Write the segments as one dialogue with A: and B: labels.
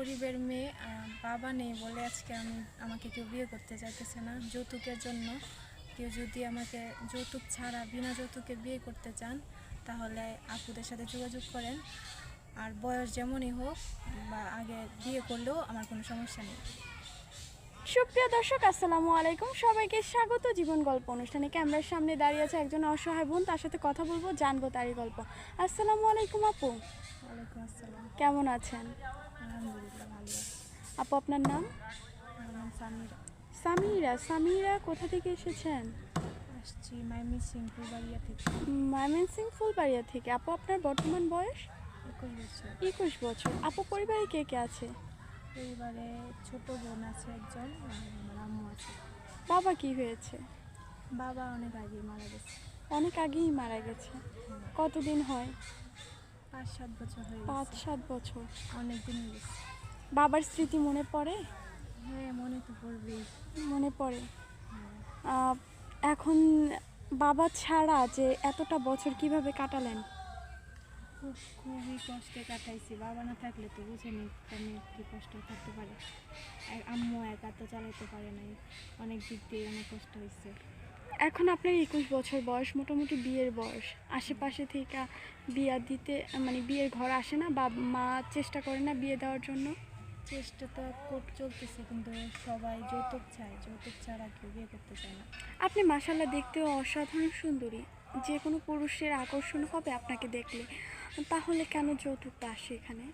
A: গরিবের মেয়ে, বাবা নেই বলে আজকে আমাকে কেউ বিয়ে করতে চাইতেছে না যৌতুকের জন্য। কেউ যদি আমাকে যৌতুক ছাড়া বিনা যৌতুকে বিয়ে করতে চান তাহলে আপুদের সাথে যোগাযোগ করেন। আর বয়স যেমনই হোক বা আগে বিয়ে করলেও আমার কোনো সমস্যা নেই।
B: সুপ্রিয় দর্শক, আসসালামু আলাইকুম। সবাইকে স্বাগত জীবন গল্প অনুষ্ঠানে। ক্যামেরার সামনে দাঁড়িয়ে আছে একজন অসহায় বোন, তার সাথে কথা বলবো, জানবো তারই গল্প। আসসালামু আলাইকুম আপু।
A: ওয়ালাইকুম আসসালাম।
B: কেমন আছেন?
A: আলহামদুলিল্লাহ, ভালো আছি।
B: আপু আপনার নাম?
A: আমার নাম সামিরা।
B: সামিরা কোথা থেকে এসেছেন?
A: আসছি ময়মনসিংহ ফুলবাড়িয়া থেকে।
B: ময়মনসিংহ ফুলবাড়িয়া থেকে। আপু আপনার বর্তমান বয়স?
A: 21 বছর।
B: 21 বছর। আপু পরিবারে কে কে আছে?
A: পরিবারে ছোট বোন আছে একজন, আর আমার আম্মু আছে।
B: বাবা কি হয়েছে?
A: বাবা অনেক আগে মারা গেছে।
B: অনেক আগেই মারা গেছে। কতদিন হয়?
A: 5-7 বছর হয়ে গেছে।
B: 5-7 বছর।
A: অনেক দিন হয়ে গেছে।
B: বাবার স্মৃতি মনে পড়ে?
A: হ্যাঁ, মনে তো পড়বেই।
B: মনে পড়ে।
A: হ্যাঁ।
B: এখন বাবা ছাড়া যে এতটা বছর কিভাবে কাটালেন?
A: খুবই কষ্টে কাটাইছি। বাবা না থাকলে তো বুঝেনি আমি কী কষ্ট থাকতে পারে। আম্মু একা তো চালাতে পারে নাই, অনেক দিক দিয়ে অনেক কষ্ট হয়েছে।
B: এখন আপনার 21 বছর বয়স, মোটামুটি বিয়ের বয়স। আশেপাশে থেকে বিয়ে দিতে বিয়ের ঘর আসে না? মা চেষ্টা করে না বিয়ে দেওয়ার জন্য?
A: চেষ্টা তো চলতেছে, কিন্তু সবাই যৌতুক চায়, যৌতুক ছাড়া কেউ বিয়ে করতে চায় না।
B: আপনি মাশাআল্লাহ দেখতেও অসাধারণ সুন্দরী, যে কোনো পুরুষের আকর্ষণ হবে আপনাকে দেখলে। তাহলে কেন যৌতুকটা আসে এখানে?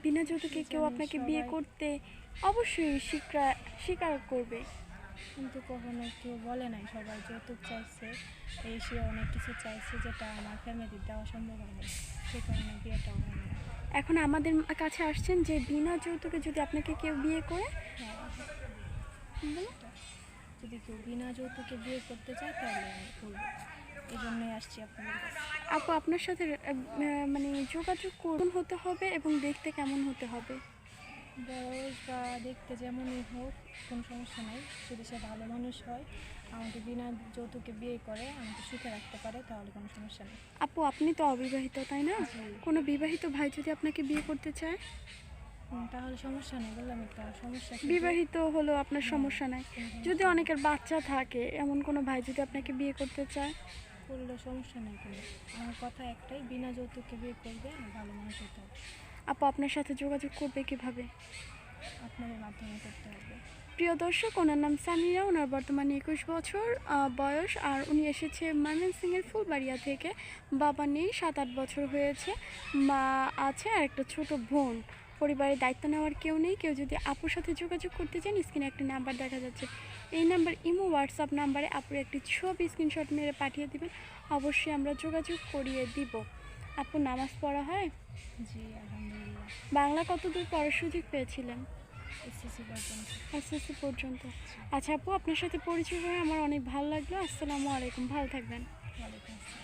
B: বিনা যৌতুকে কেউ আপনাকে বিয়ে করতে অবশ্যই স্বীকার করবে।
A: কিন্তু কখনো কেউ বলে নাই, সবাই যৌতুক চাইছে, সে অনেক কিছু চাইছে যেটা আমার ফ্যামিলির দেওয়া সম্ভব হয়নি, সে কারণে বিয়েটাও হয়নি।
B: এখন আমাদের কাছে আসছেন যে বিনা যৌতুকে যদি আপনাকে কেউ বিয়ে করে,
A: যদি কেউ বিনা যৌতুকে বিয়ে করতে চায় তাহলে আমি করবো, এই জন্যই আসছি আপনাদের কাছে।
B: আপু আপনার সাথে যোগাযোগ করুন হতে হবে এবং দেখতে কেমন হতে হবে?
A: বয়স বা দেখতে যেমনই হোক কোনো সমস্যা নাই, যদি সে ভালো মানুষ হয়, আমাকে বিনা যৌতুকে বিয়ে করে, আমাকে সুখে রাখতে পারে, তাহলে কোনো সমস্যা নেই।
B: আপু আপনি তো অবিবাহিত, তাই না? কোনো বিবাহিত ভাই যদি আপনাকে বিয়ে করতে চায়
A: তাহলে সমস্যা নেই, বললাম একটা সমস্যা।
B: বিবাহিত হলো আপনার সমস্যা নাই। যদি অনেকের বাচ্চা থাকে, এমন কোনো ভাই যদি আপনাকে বিয়ে করতে চায়,
A: করলে সমস্যা নেই। কিন্তু আমার কথা একটাই, বিনা যৌতুকে বিয়ে করবে আর ভালো মানুষ হতে হবে।
B: আপু আপনার সাথে যোগাযোগ করবে কিভাবে?
A: আপনাদের মাধ্যমে করতে হবে।
B: প্রিয় দর্শক, ওনার নাম সামিরা, ওনার বর্তমানে 21 বছর বয়স, আর উনি এসেছে ময়মনসিংহের ফুলবাড়িয়া থেকে। বাবা নেই, 7-8 বছর হয়েছে। মা আছে আর একটা ছোট বোন। পরিবারের দায়িত্ব নেওয়ার কেউ নেই। কেউ যদি আপুর সাথে যোগাযোগ করতে চান, স্ক্রিনে একটি নাম্বার দেখা যাচ্ছে, এই নাম্বার ইমো হোয়াটসঅ্যাপ নাম্বারে আপুর একটি ছবি স্ক্রিনশট মেরে পাঠিয়ে দেবেন, অবশ্যই আমরা যোগাযোগ করিয়ে দিব। আপু নামাজ পড়া হয়?
A: জি আলহামদুলিল্লাহ।
B: বাংলা কতদূর পড়ার সুযোগ পেয়েছিলেন?
A: এসএসসি পর্যন্ত।
B: এসএসসি পর্যন্ত। আচ্ছা আপু, আপনার সাথে পরিচয় হয়ে আমার অনেক ভালো লাগলো। আসসালামু আলাইকুম, ভালো থাকবেন।
A: ওয়ালাইকুম আসসালাম।